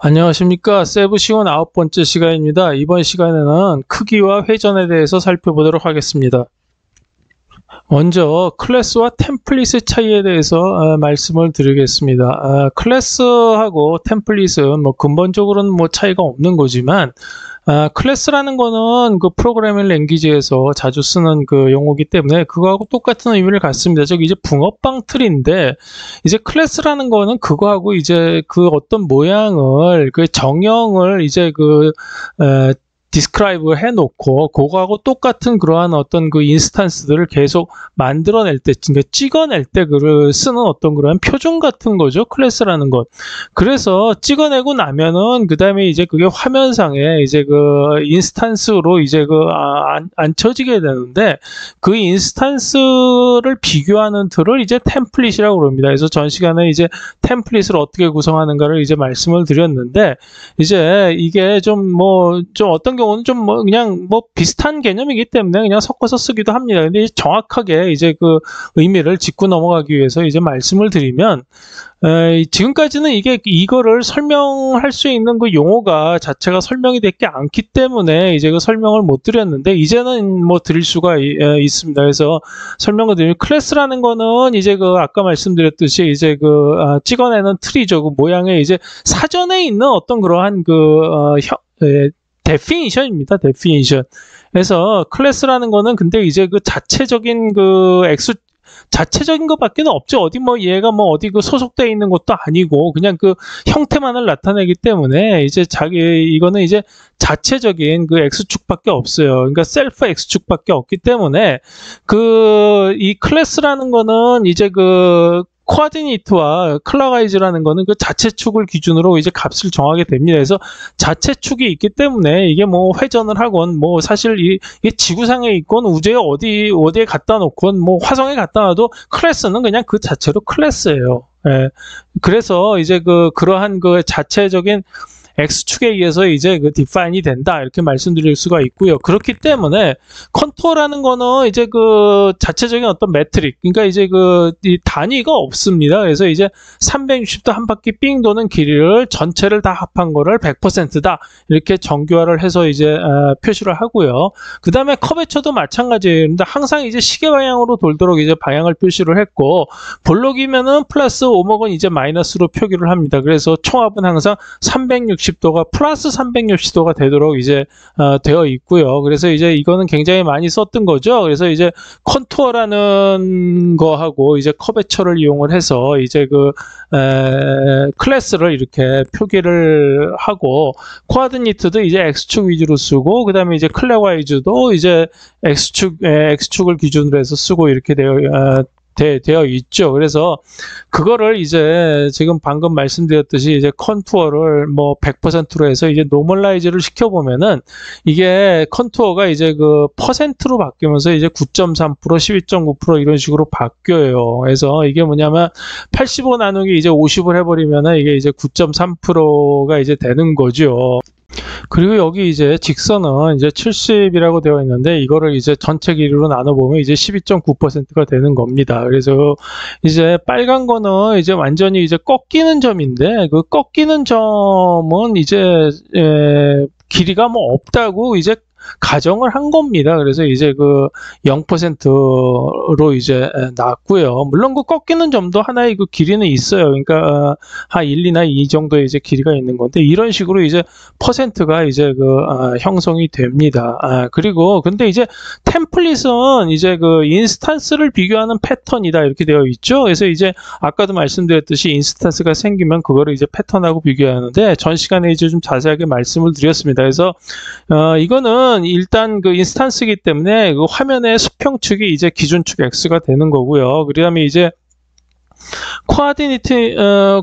안녕하십니까. 세부시온 9번째 시간입니다. 이번 시간에는 크기와 회전에 대해서 살펴보도록 하겠습니다. 먼저 클래스와 템플릿의 차이에 대해서 말씀을 드리겠습니다. 클래스하고 템플릿은 근본적으로는 차이가 없는 거지만 클래스라는 거는 그 프로그래밍 랭귀지에서 자주 쓰는 그 용어이기 때문에 그거하고 똑같은 의미를 갖습니다. 즉 이제 붕어빵 틀인데, 이제 클래스라는 거는 그거하고 이제 그 어떤 모양을 그 정형을 이제 디스크라이브 해놓고 그거하고 똑같은 그러한 어떤 그 인스탄스들을 계속 만들어낼 때, 그러니까 찍어낼 때 그를 쓰는 어떤 그런 표준 같은 거죠, 클래스라는 것. 그래서 찍어내고 나면은 그 다음에 이제 그게 화면상에 이제 그 인스탄스로 이제 앉혀지게 되는데, 그 인스탄스를 비교하는 툴을 이제 템플릿이라고 그럽니다. 그래서 전 시간에 이제 템플릿을 어떻게 구성하는가를 이제 말씀을 드렸는데, 이제 이게 좀 어떤 경우는 좀 그냥 비슷한 개념이기 때문에 그냥 섞어서 쓰기도 합니다. 근데 정확하게 이제 그 의미를 짚고 넘어가기 위해서 이제 말씀을 드리면, 지금까지는 이거를 설명할 수 있는 그 용어가 자체가 설명이 됐지 않기 때문에 이제 그 설명을 못 드렸는데, 이제는 드릴 수가 있습니다. 그래서 설명을 드리면, 클래스라는 거는 이제 아까 말씀드렸듯이 이제 찍어내는 트리죠. 그 모양에 이제 사전에 있는 어떤 그러한 데피니션입니다. 데피니션. 그래서 클래스라는 거는 근데 이제 그 자체적인 자체적인 것밖에 없죠. 어디 얘가 어디 소속되어 있는 것도 아니고 그냥 그 형태만을 나타내기 때문에 이제 이거는 이제 자체적인 그 X축밖에 없어요. 그러니까 셀프 X축밖에 없기 때문에 이 클래스라는 거는 이제 코어디니트와 클럭와이즈라는 거는 그 자체축을 기준으로 이제 값을 정하게 됩니다. 그래서 자체축이 있기 때문에 이게 회전을 하건 사실 이게 지구상에 있건 우주에 어디에 갖다 놓건 화성에 갖다 놔도 클래스는 그냥 그 자체로 클래스예요. 예. 그래서 이제 그러한 자체적인 X축에 의해서 이제 디파인이 된다, 이렇게 말씀드릴 수가 있고요. 그렇기 때문에 컨투어라는 거는 이제 자체적인 어떤 매트릭, 그러니까 이제 이 단위가 없습니다. 그래서 이제 360도 한 바퀴 삥 도는 길이를 전체를 다 합한 거를 100%다 이렇게 정규화를 해서 이제 표시를 하고요. 그 다음에 커베처도 마찬가지예요. 근데 항상 이제 시계 방향으로 돌도록 이제 방향을 표시를 했고, 볼록이면은 플러스, 오목은 이제 마이너스로 표기를 합니다. 그래서 총합은 항상 360도가 플러스 360도가 되도록 이제 되어 있고요. 그래서 이제 이거는 굉장히 많이 썼던 거죠. 그래서 이제 컨투어라는 거하고 이제 커베처를 이용을 해서 이제 클래스를 이렇게 표기를 하고, 코어디니트도 이제 X축 위주로 쓰고, 그 다음에 이제 클럭와이즈도 이제 X축을 기준으로 해서 쓰고 이렇게 되어 있죠. 그래서 그거를 이제 지금 방금 말씀드렸듯이 이제 컨투어를 100%로 해서 이제 노멀라이즈를 시켜보면은, 이게 컨투어가 이제 퍼센트로 바뀌면서 이제 9.3%, 12.9% 이런 식으로 바뀌어요. 그래서 이게 뭐냐면 85 나누기 이제 50을 해버리면은 이게 이제 9.3%가 이제 되는 거죠. 그리고 여기 이제 직선은 이제 70이라고 되어 있는데, 이거를 이제 전체 길이로 나눠보면 이제 12.9%가 되는 겁니다. 그래서 이제 빨간 거는 이제 완전히 이제 꺾이는 점인데, 그 꺾이는 점은 이제 길이가 없다고 이제 가정을 한 겁니다. 그래서 이제 0%로 이제 나왔고요. 물론 꺾이는 점도 하나의 길이는 있어요. 그러니까 한 1, 2나 2 정도의 이제 길이가 있는 건데, 이런 식으로 이제 퍼센트가 이제 형성이 됩니다. 그리고 근데 이제 템플릿은 이제 인스탄스를 비교하는 패턴이다, 이렇게 되어 있죠. 그래서 이제 아까도 말씀드렸듯이 인스탄스가 생기면 그거를 이제 패턴하고 비교하는데, 전 시간에 이제 좀 자세하게 말씀을 드렸습니다. 그래서 이거는 일단 인스탄스이기 때문에 화면의 수평축이 이제 기준축 X가 되는 거고요. 그 다음에 이제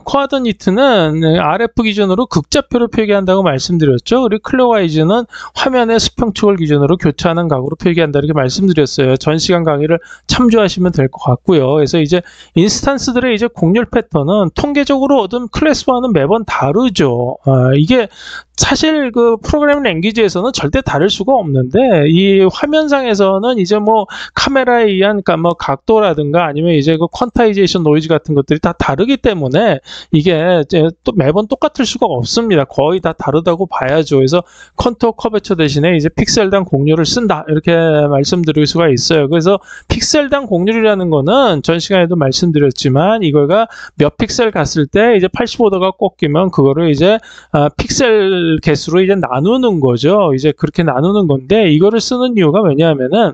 코어디니트는 RF 기준으로 극좌표를 표기한다고 말씀드렸죠. 그리고 클럭와이즈는 화면의 수평축을 기준으로 교차하는 각으로 표기한다, 이렇게 말씀드렸어요. 전 시간 강의를 참조하시면 될 것 같고요. 그래서 이제 인스탄스들의 이제 공률 패턴은 통계적으로 얻은 클래스와는 매번 다르죠. 이게 사실 프로그래밍 랭귀지에서는 절대 다를 수가 없는데, 이 화면상에서는 이제 카메라에 의한 각도라든가 아니면 이제 퀀타이제이션 노이즈 같은 것들이 다 다르기 때문에 이게 이제 또 매번 똑같을 수가 없습니다. 거의 다 다르다고 봐야죠. 그래서 컨투어 커베처 대신에 이제 픽셀당 공률을 쓴다 이렇게 말씀드릴 수가 있어요. 그래서 픽셀당 공률이라는 거는 전 시간에도 말씀드렸지만 이거가 몇 픽셀 갔을 때 이제 85도가 꺾이면 그거를 이제 픽셀 개수로 이제 나누는 거죠. 이제 그렇게 나누는 건데 이거를 쓰는 이유가 왜냐하면은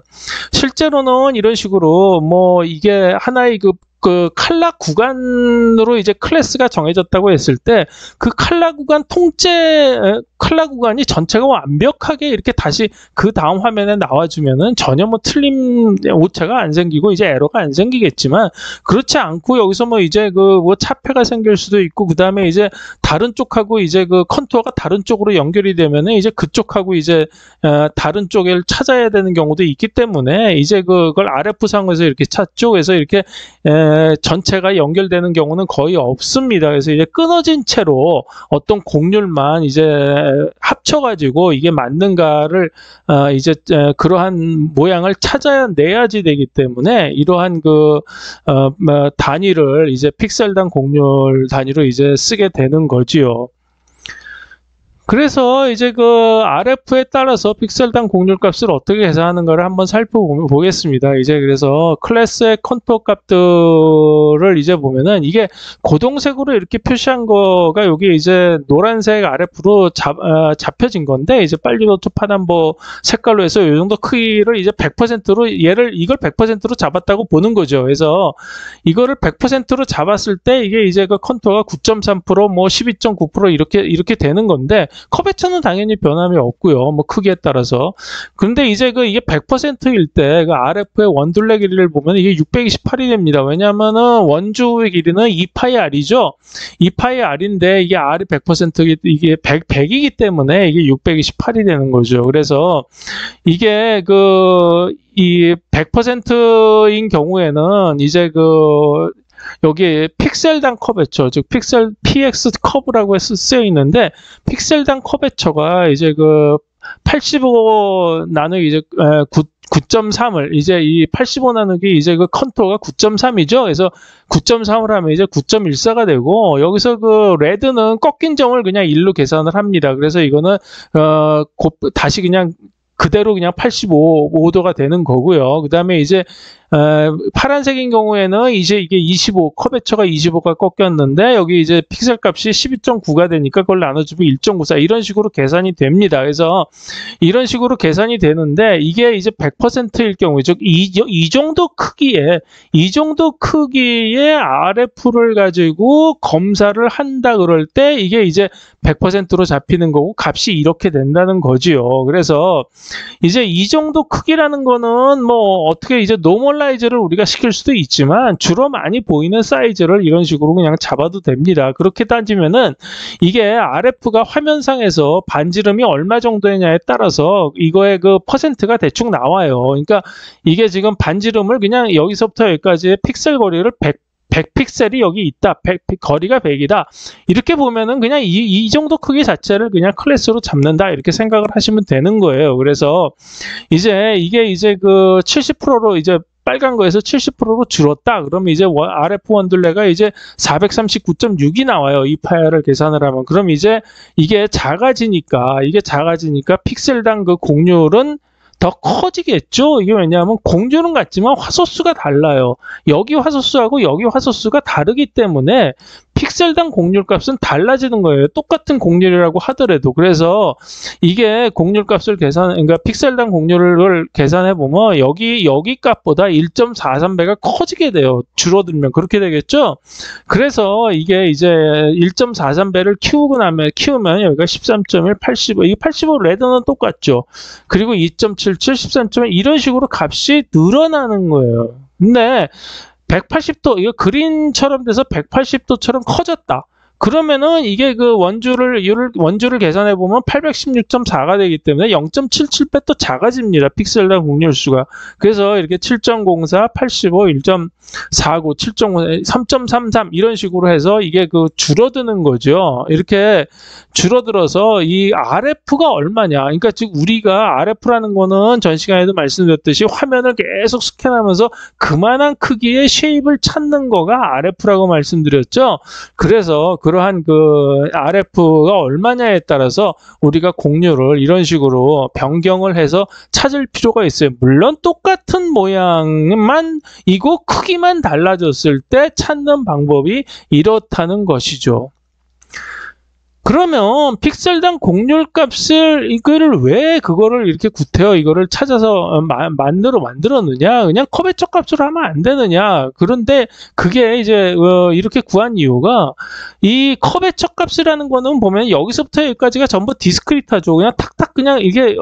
실제로는 이런 식으로 뭐 이게 하나의 그 칼라 구간으로 이제 클래스가 정해졌다고 했을 때 그 칼라 구간 칼라 구간이 전체가 완벽하게 이렇게 다시 그 다음 화면에 나와주면은 전혀 뭐 틀림 오차가 안 생기고 이제 에러가 안 생기겠지만 그렇지 않고 여기서 뭐 이제 그 뭐 차폐가 생길 수도 있고 그 다음에 이제 다른 쪽하고 이제 그 컨투어가 다른 쪽으로 연결이 되면은 이제 그쪽하고 이제 다른 쪽을 찾아야 되는 경우도 있기 때문에 이제 그걸 RF 상에서 이렇게 찾죠. 그래서 이렇게 전체가 연결되는 경우는 거의 없습니다. 그래서 이제 끊어진 채로 어떤 곡률만 이제 합쳐가지고 이게 맞는가를 이제 그러한 모양을 찾아내야지 되기 때문에 이러한 단위를 이제 픽셀당 곡률 단위로 이제 쓰게 되는 거지요. 그래서 이제 그 RF에 따라서 픽셀당 공률 값을 어떻게 계산하는가를 한번 살펴보겠습니다. 이제 그래서 클래스의 컨투어 값들을 이제 보면은 이게 고동색으로 이렇게 표시한 거가 여기 이제 노란색 RF로 잡혀진 건데 이제 빨리버터 파남보 색깔로 해서 이 정도 크기를 이제 100%로 이걸 100%로 잡았다고 보는 거죠. 그래서 이거를 100%로 잡았을 때 이게 이제 그 컨투어가 9.3% 뭐 12.9% 이렇게 되는 건데 커베처는 당연히 변함이 없고요. 뭐 크기에 따라서. 근데 이제 이게 100%일 때 그 RF의 원둘레 길이를 보면 이게 628이 됩니다. 왜냐하면은 원주의 길이는 2파이 R이죠. 2파이 R인데 이게 R이 100% 이게 100이기 때문에 이게 628이 되는 거죠. 그래서 이게 이 100%인 경우에는 이제 여기 픽셀당 커베처, 즉 픽셀 PX 커브라고 쓰여 있는데 픽셀당 커베처가 이제 85 나누기 이제 9.3을 이제 이 85 나누기 이제 그 컨투어가 9.3이죠. 그래서 9.3을 하면 이제 9.14가 되고 여기서 레드는 꺾인 점을 그냥 1로 계산을 합니다. 그래서 이거는 다시 그냥 그대로 그냥 85도가 되는 거고요. 그 다음에 이제 파란색인 경우에는 이제 이게 25, 커베처가 25가 꺾였는데 여기 이제 픽셀 값이 12.9가 되니까 그걸 나눠주면 1.94 이런 식으로 계산이 됩니다. 그래서 이런 식으로 계산이 되는데 이게 이제 100%일 경우 즉 이 정도 크기의 RF를 가지고 검사를 한다 그럴 때 이게 이제 100%로 잡히는 거고 값이 이렇게 된다는 거지요. 그래서 이제 이 정도 크기라는 거는 뭐 어떻게 이제 노멀라이즈를 우리가 시킬 수도 있지만 주로 많이 보이는 사이즈를 이런 식으로 그냥 잡아도 됩니다. 그렇게 따지면은 이게 RF가 화면상에서 반지름이 얼마 정도냐에 따라서 이거의 그 퍼센트가 대충 나와요. 그러니까 이게 지금 반지름을 그냥 여기서부터 여기까지의 픽셀 거리를 100픽셀이 여기 있다. 거리가 100이다. 이렇게 보면은 그냥 이 정도 크기 자체를 그냥 클래스로 잡는다. 이렇게 생각을 하시면 되는 거예요. 그래서 이제 이게 이제 70%로 이제 빨간 거에서 70%로 줄었다. 그러면 이제 RF 원둘레가 이제 439.6이 나와요. 이 파일을 계산을 하면. 그럼 이제 이게 작아지니까 픽셀당 공률은 더 커지겠죠. 이게 왜냐하면 공률은 같지만 화소수가 달라요. 여기 화소수하고 여기 화소수가 다르기 때문에 픽셀당 공률 값은 달라지는 거예요. 똑같은 공률이라고 하더라도. 그래서 이게 공률 값을 그러니까 픽셀당 공률을 계산해 보면 여기 값보다 1.43배가 커지게 돼요. 줄어들면 그렇게 되겠죠. 그래서 이게 이제 1.43배를 키우면 여기가 13.1, 85. 이게 85 레드는 똑같죠. 그리고 2.77, 13.1 이런 식으로 값이 늘어나는 거예요. 근데 180도, 이거 그린처럼 돼서 180도처럼 커졌다. 그러면은 이게 그 원주를 계산해 보면 816.4가 되기 때문에 0.77배 또 작아집니다. 픽셀당 곡률수가. 그래서 이렇게 7.04, 85, 1.49, 7.5, 3.33 이런 식으로 해서 이게 그 줄어드는 거죠. 이렇게 줄어들어서 이 RF가 얼마냐. 그러니까 즉 우리가 RF라는 거는 전 시간에도 말씀드렸듯이 화면을 계속 스캔하면서 그만한 크기의 쉐입을 찾는 거가 RF라고 말씀드렸죠. 그래서 그러한 그 RF가 얼마냐에 따라서 우리가 곡률을 이런 식으로 변경을 해서 찾을 필요가 있어요. 물론 똑같은 모양만 이고 크기만 달라졌을 때 찾는 방법이 이렇다는 것이죠. 그러면 픽셀당 곡률 값을 그거를 이렇게 구태여 이거를 찾아서 만들었느냐? 그냥 커베처 값으로 하면 안 되느냐? 그런데 그게 이제 이렇게 구한 이유가 이 커베처 값이라는 거는 보면 여기서부터 여기까지가 전부 디스크리트하죠. 그냥 탁탁 그냥 이게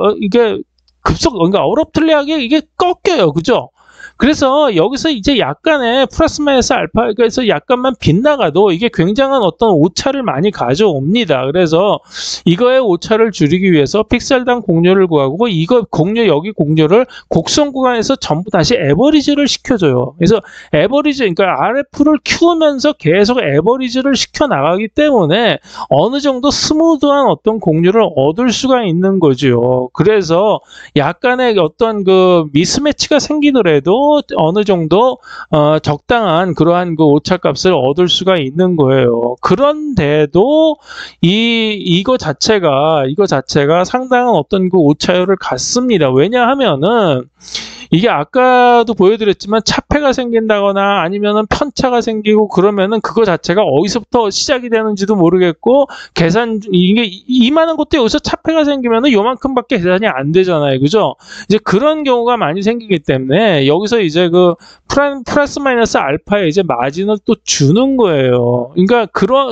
그러니까 어렵틀리하게 이게 꺾여요. 그죠? 그래서 여기서 이제 약간의 플러스 마이너스 알파에서 약간만 빗나가도 이게 굉장한 어떤 오차를 많이 가져옵니다. 그래서 이거의 오차를 줄이기 위해서 픽셀당 곡률을 구하고 여기 곡률을 곡선 구간에서 전부 다시 에버리지를 시켜줘요. 그래서 에버리지, 그러니까 RF를 키우면서 계속 에버리지를 시켜 나가기 때문에 어느 정도 스무드한 어떤 곡률을 얻을 수가 있는 거죠. 그래서 약간의 어떤 그 미스매치가 생기더라도 어느 정도 적당한 그러한 그 오차값을 얻을 수가 있는 거예요. 그런데도 이거 자체가 상당한 어떤 그 오차율을 갖습니다. 왜냐하면은 이게 아까도 보여드렸지만 차폐가 생긴다거나 아니면은 편차가 생기고 그러면은 그거 자체가 어디서부터 시작이 되는지도 모르겠고 이게 이만한 것도 여기서 차폐가 생기면은 요만큼밖에 계산이 안 되잖아요. 그죠? 이제 그런 경우가 많이 생기기 때문에 여기서 이제 그 플러스 마이너스 알파에 이제 마진을 또 주는 거예요. 그러니까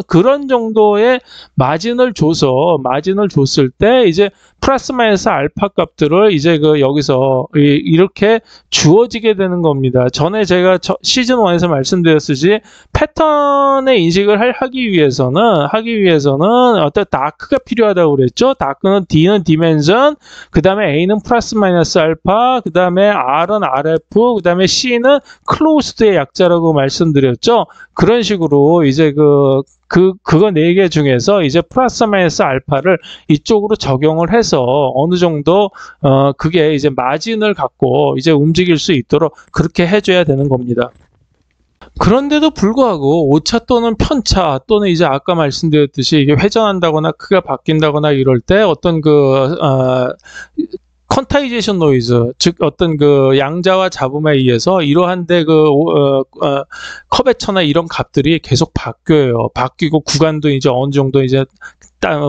그런 정도의 마진을 줬을 때 이제 플러스 마이너스 알파 값들을 이제 여기서 이렇게 주어지게 되는 겁니다. 전에 제가 시즌 1에서 말씀드렸듯이 패턴의 인식을 하기 위해서는 어떤 다크가 필요하다고 그랬죠. 다크는 D는 디멘전, 그 다음에 A는 플러스 마이너스 알파, 그 다음에 R은 RF, 그 다음에 C는 클로스드의 약자라고 말씀드렸죠. 그런 식으로 이제 그거 4개 중에서 이제 플러스 마이너스 알파를 이쪽으로 적용을 해서 어느 정도 그게 이제 마진을 갖고 이제 움직일 수 있도록 그렇게 해줘야 되는 겁니다. 그런데도 불구하고 오차 또는 편차 또는 이제 아까 말씀드렸듯이 이게 회전한다거나 크기가 바뀐다거나 이럴 때 어떤 퀀타이제이션 노이즈, 즉 어떤 그 양자와 잡음에 의해서 이러한데 커베처나 이런 값들이 계속 바뀌고 구간도 이제 어느 정도 이제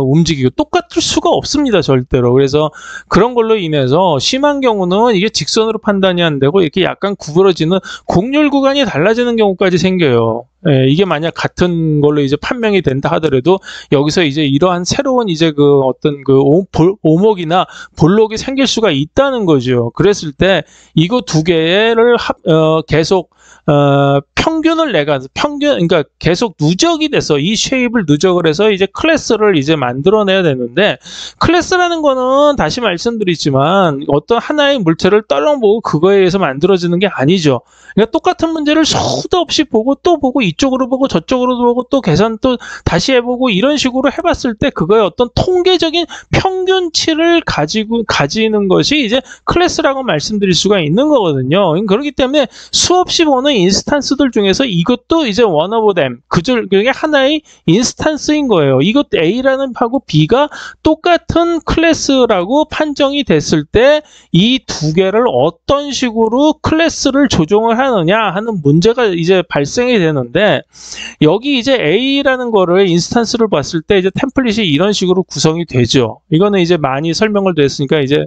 움직이고 똑같을 수가 없습니다, 절대로. 그래서 그런 걸로 인해서 심한 경우는 이게 직선으로 판단이 안 되고 이렇게 약간 구부러지는 곡률 구간이 달라지는 경우까지 생겨요. 예, 이게 만약 같은 걸로 이제 판명이 된다 하더라도 여기서 이제 이러한 새로운 이제 오목이나 볼록이 생길 수가 있다는 거죠. 그랬을 때 이거 두 개를 계속 평균을 그러니까 계속 누적이 돼서 이 쉐입을 누적을 해서 이제 클래스를 이제 만들어내야 되는데, 클래스라는 거는 다시 말씀드리지만 어떤 하나의 물체를 떨렁보고 그거에 의해서 만들어지는 게 아니죠. 그러니까 똑같은 문제를 수도 없이 보고 또 보고 이쪽으로 보고 저쪽으로 보고 또 계산 또 다시 해보고 이런 식으로 해봤을 때 그거의 어떤 통계적인 평균치를 가지는 것이 이제 클래스라고 말씀드릴 수가 있는 거거든요. 그렇기 때문에 수없이 보는 인스탄스들 중에서 이것도 이제 one of them, 그게 하나의 인스탄스인 거예요. 이것 A라는 하고 B가 똑같은 클래스라고 판정이 됐을 때 이 두 개를 어떤 식으로 클래스를 조정을 하느냐 하는 문제가 이제 발생이 되는데, 여기 이제 A라는 거를 인스탄스를 봤을 때 이제 템플릿이 이런 식으로 구성이 되죠. 이거는 이제 많이 설명을 드렸으니까 이제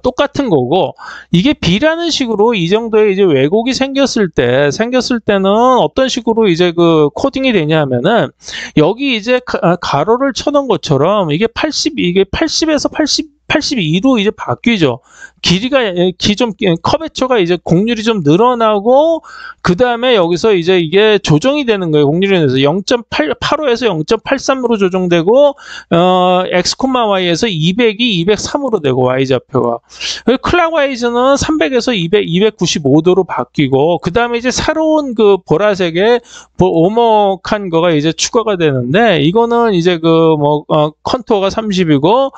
똑같은 거고, 이게 B라는 식으로 이 정도의 이제 왜곡이 생겼을 때는 어떤 식으로 이제 그 코딩이 되냐 하면은 여기 이제 가로를 쳐놓은 것처럼 이게 80에서 82로 이제 바뀌죠. 길이가 좀 커베처가 이제 곡률이 좀 늘어나고 그 다음에 여기서 이제 이게 조정이 되는 거예요. 곡률에 대해서 0.85에서 0.83으로 조정되고 x, y에서 200이 203으로 되고 y 좌표가. 클락와이즈는 300에서 295도로 바뀌고 그 다음에 이제 새로운 그 보라색의 오목한 거가 이제 추가가 되는데 이거는 이제 컨투어가 30이고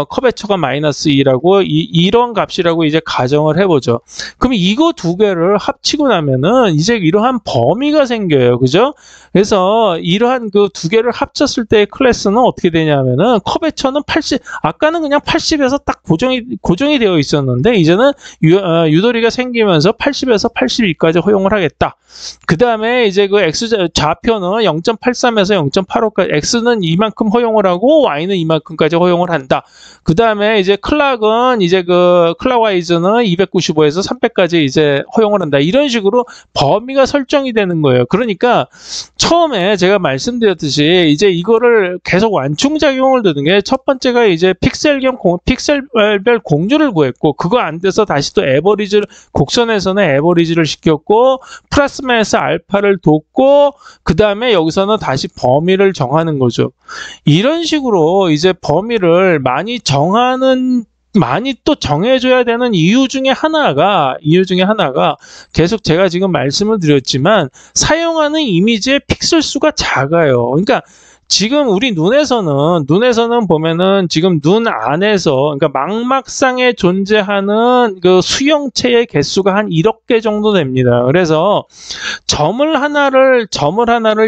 커베처가 마이너스 2라고 이런 값이라고 이제 가정을 해보죠. 그럼 이거 두 개를 합치고 나면은 이제 이러한 범위가 생겨요. 그죠? 그래서 이러한 그 두 개를 합쳤을 때의 클래스는 어떻게 되냐면은 커베처는 80, 아까는 그냥 80에서 딱 고정이 되어 있었는데 이제는 유도리가 생기면서 80에서 82까지 허용을 하겠다. 그 다음에 이제 그 X 좌표는 0.83에서 0.85까지, X는 이만큼 허용을 하고 Y는 이만큼까지 허용을 한다. 그 다음에 이제 클락은 이제 클락와이즈는 295에서 300까지 이제 허용을 한다. 이런 식으로 범위가 설정이 되는 거예요. 그러니까 처음에 제가 말씀드렸듯이 이제 이거를 계속 완충작용을 두는 게 첫 번째가 이제 픽셀별 공률을 구했고 그거 안 돼서 다시 또 에버리지를 곡선에서는 에버리지를 시켰고 플러스 마이너스 알파를 뒀고 그 다음에 여기서는 다시 범위를 정하는 거죠. 이런 식으로 이제 범위를 많이 또 정해줘야 되는 이유 중에 하나가 계속 제가 지금 말씀을 드렸지만 사용하는 이미지의 픽셀 수가 작아요. 그러니까 지금 우리 눈에서는 보면은 지금 눈 안에서 그러니까 망막상에 존재하는 그 수용체의 개수가 한 1억 개 정도 됩니다. 그래서 점을 하나를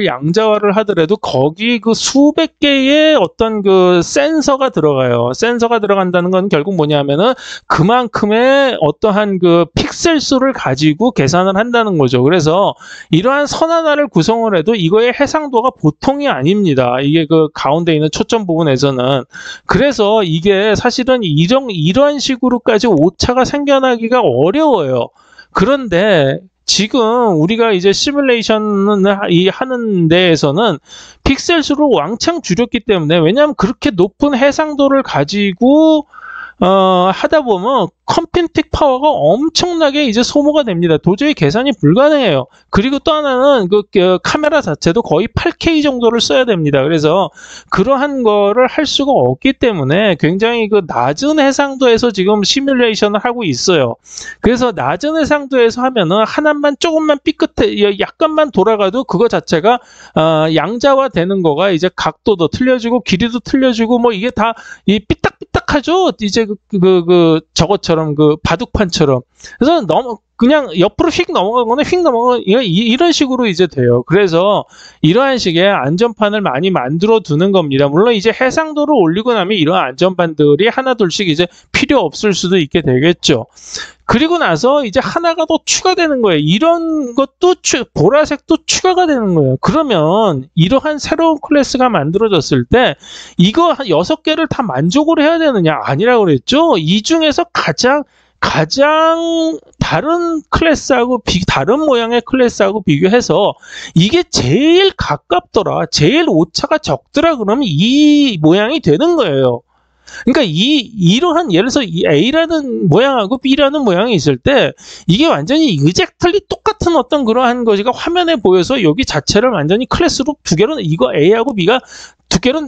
양자화를 하더라도 거기 그 수백 개의 어떤 그 센서가 들어가요. 센서가 들어간다는 건 결국 뭐냐면은 그만큼의 어떠한 그 픽셀 수를 가지고 계산을 한다는 거죠. 그래서 이러한 선 하나를 구성을 해도 이거의 해상도가 보통이 아닙니다. 이게 그 가운데 있는 초점 부분에서는. 그래서 이게 사실은 이러한 식으로까지 오차가 생겨나기가 어려워요. 그런데 지금 우리가 이제 시뮬레이션을 하는 데에서는 픽셀 수를 왕창 줄였기 때문에, 왜냐하면 그렇게 높은 해상도를 가지고 하다 보면 컴퓨팅 파워가 엄청나게 이제 소모가 됩니다. 도저히 계산이 불가능해요. 그리고 또 하나는 그 카메라 자체도 거의 8K 정도를 써야 됩니다. 그래서 그러한 거를 할 수가 없기 때문에 굉장히 그 낮은 해상도에서 지금 시뮬레이션을 하고 있어요. 그래서 낮은 해상도에서 하면은 하나만 조금만 삐끗해 약간만 돌아가도 그거 자체가 양자화 되는 거가 이제 각도도 틀려지고 길이도 틀려지고 뭐 이게 다 이 삐딱삐딱하죠. 이제 저것처럼 그 바둑판처럼. 그래서 너무 그냥 옆으로 휙 넘어가거나 휙 넘어가거나 이런 식으로 이제 돼요. 그래서 이러한 식의 안전판을 많이 만들어 두는 겁니다. 물론 이제 해상도를 올리고 나면 이런 안전판들이 하나둘씩 이제 필요 없을 수도 있게 되겠죠. 그리고 나서 이제 하나가 더 추가되는 거예요. 이런 것도 보라색도 추가가 되는 거예요. 그러면 이러한 새로운 클래스가 만들어졌을 때 이거 한 6개를 다 만족을 해야 되느냐? 아니라고 그랬죠. 이 중에서 가장 다른 클래스하고 다른 모양의 클래스하고 비교해서 이게 제일 가깝더라, 제일 오차가 적더라, 그러면 이 모양이 되는 거예요. 그러니까 이러한 예를 들어서 이 A라는 모양하고 B라는 모양이 있을 때 이게 완전히 의젝틀리 똑같은 어떤 그러한 것이가 화면에 보여서 여기 자체를 완전히 클래스로 두 개로, 이거 A하고 B가 두 개로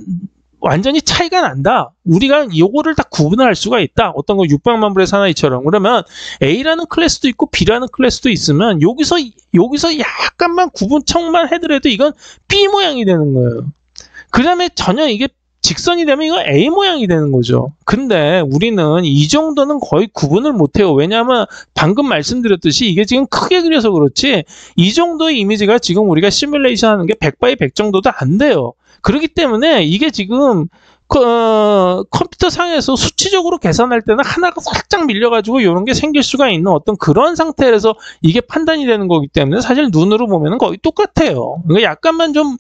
완전히 차이가 난다. 우리가 요거를 다 구분할 수가 있다. 어떤 거 육방만불의 사나이처럼. 그러면 A라는 클래스도 있고 B라는 클래스도 있으면 여기서 약간만 구분청만 해더라도 이건 B 모양이 되는 거예요. 그 다음에 전혀 이게 직선이 되면 이거 A 모양이 되는 거죠. 근데 우리는 이 정도는 거의 구분을 못해요. 왜냐하면 방금 말씀드렸듯이 이게 지금 크게 그려서 그렇지 이 정도의 이미지가 지금 우리가 시뮬레이션 하는 게 100x100 정도도 안 돼요. 그렇기 때문에 이게 지금 컴퓨터 상에서 수치적으로 계산할 때는 하나가 살짝 밀려가지고 이런 게 생길 수가 있는 어떤 그런 상태에서 이게 판단이 되는 거기 때문에 사실 눈으로 보면 거의 똑같아요. 그러니까 약간만 좀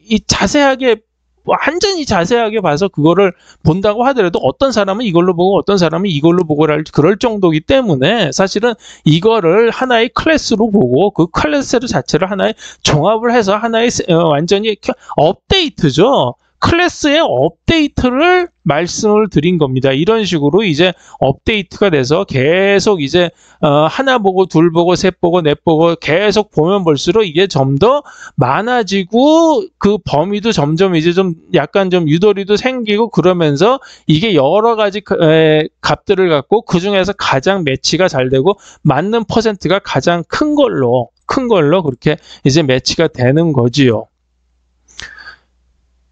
이 자세하게, 완전히 자세하게 봐서 그거를 본다고 하더라도 어떤 사람은 이걸로 보고 어떤 사람은 이걸로 보고 그럴 정도이기 때문에 사실은 이거를 하나의 클래스로 보고 그 클래스 자체를 하나의 종합을 해서 하나의 완전히 업데이트죠. 클래스의 업데이트를 말씀을 드린 겁니다. 이런 식으로 이제 업데이트가 돼서 계속 이제 하나 보고 둘 보고 셋 보고 넷 보고 계속 보면 볼수록 이게 좀 더 많아지고 그 범위도 점점 이제 좀 약간 좀 유도리도 생기고 그러면서 이게 여러 가지 값들을 갖고 그 중에서 가장 매치가 잘 되고 맞는 퍼센트가 가장 큰 걸로 그렇게 이제 매치가 되는 거지요.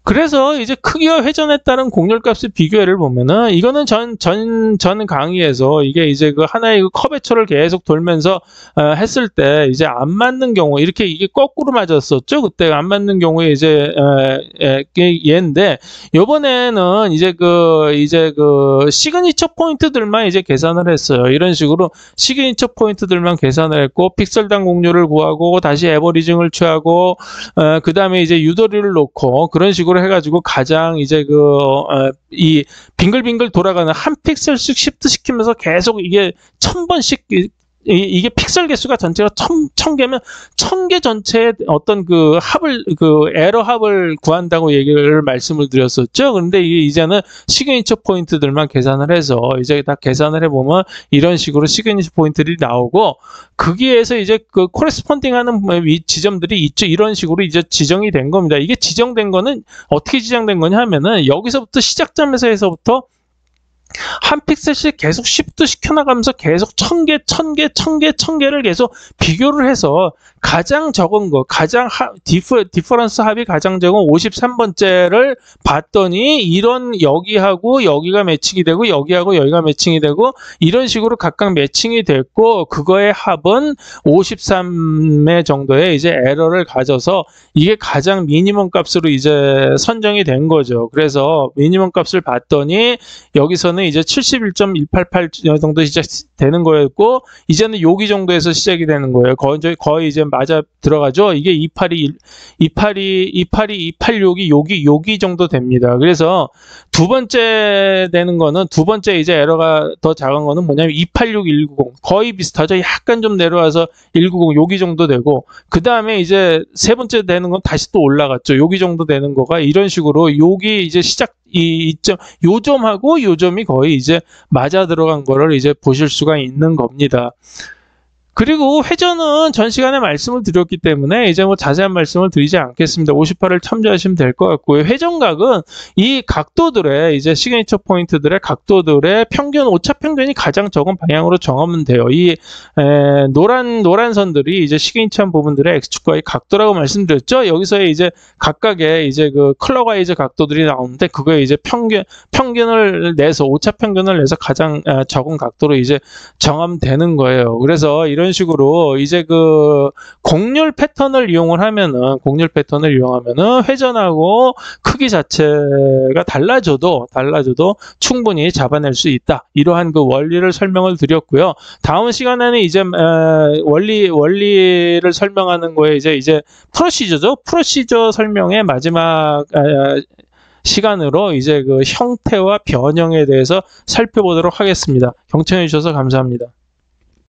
그래서 이제 크기와 회전에 따른 곡률값의 비교를 보면은 이거는 전 강의에서 이게 이제 그 하나의 그 커베처를 계속 돌면서 했을 때 이제 안 맞는 경우 이렇게 이게 거꾸로 맞았었죠. 그때 안 맞는 경우에 이제 얘인데 요번에는 이제 그 시그니처 포인트들만 이제 계산을 했어요. 이런 식으로 시그니처 포인트들만 계산을 했고 픽셀당 곡률을 구하고 다시 에버리징을 취하고 그다음에 이제 유도리를 놓고 그런 식으로 해가지고 가장 이제 이 빙글빙글 돌아가는 한 픽셀씩 시프트 시키면서 계속 이게 1000번씩 이게 픽셀 개수가 전체가 1000개면 1000개 전체의 어떤 그 에러 합을 구한다고 말씀을 드렸었죠. 그런데 이게 이제는 시그니처 포인트들만 계산을 해서 이제 다 계산을 해보면 이런 식으로 시그니처 포인트들이 나오고 거기에서 이제 그 코레스폰딩 하는 지점들이 있죠. 이런 식으로 이제 지정이 된 겁니다. 이게 지정된 거는 어떻게 지정된 거냐 하면은 여기서부터 시작점에서부터 한 픽셀씩 계속 시프트 시켜나가면서 계속 1000개를 계속 비교를 해서 가장 적은 거, 디퍼런스 합이 가장 적은 53번째를 봤더니 이런 여기하고 여기가 매칭이 되고 여기하고 여기가 매칭이 되고 이런 식으로 각각 매칭이 됐고 그거의 합은 53회 정도의 이제 에러를 가져서 이게 가장 미니멈 값으로 이제 선정이 된 거죠. 그래서 미니멈 값을 봤더니 여기서는 이제 71.188 정도 시작되는 거였고 이제는 여기 정도에서 시작이 되는 거예요. 거의 이제 맞아 들어가죠. 이게 282, 여기 정도 됩니다. 그래서 두 번째 되는 거는 두 번째 이제 에러가 더 작은 거는 뭐냐면 286, 190 거의 비슷하죠. 약간 좀 내려와서 190 여기 정도 되고 그 다음에 이제 세 번째 되는 건 다시 또 올라갔죠. 여기 정도 되는 거가 이런 식으로 여기 이제 요 점하고 요 점이 거의 이제 맞아 들어간 거를 이제 보실 수가 있는 겁니다. 그리고 회전은 전 시간에 말씀을 드렸기 때문에 이제 뭐 자세한 말씀을 드리지 않겠습니다. 58을 참조하시면 될 것 같고요. 회전각은 이 각도들의 이제 시그니처 포인트들의 각도들의 평균, 오차 평균이 가장 적은 방향으로 정하면 돼요. 이 노란 선들이 이제 시그니처한 부분들의 X축과의 각도라고 말씀드렸죠. 여기서의 이제 각각의 이제 그 클럭와이즈 각도들이 나오는데 그거에 이제 평균을 내서 오차 평균을 내서 가장 적은 각도로 이제 정하면 거예요. 그래서 이런 식으로 이제 그 곡률 패턴을 이용하면은 회전하고 크기 자체가 달라져도 충분히 잡아낼 수 있다. 이러한 그 원리를 설명을 드렸고요. 다음 시간에는 이제 원리를 설명하는 거에 이제 프로시저죠. 프로시저 설명의 마지막 시간으로 이제 그 형태와 변형에 대해서 살펴보도록 하겠습니다. 경청해 주셔서 감사합니다.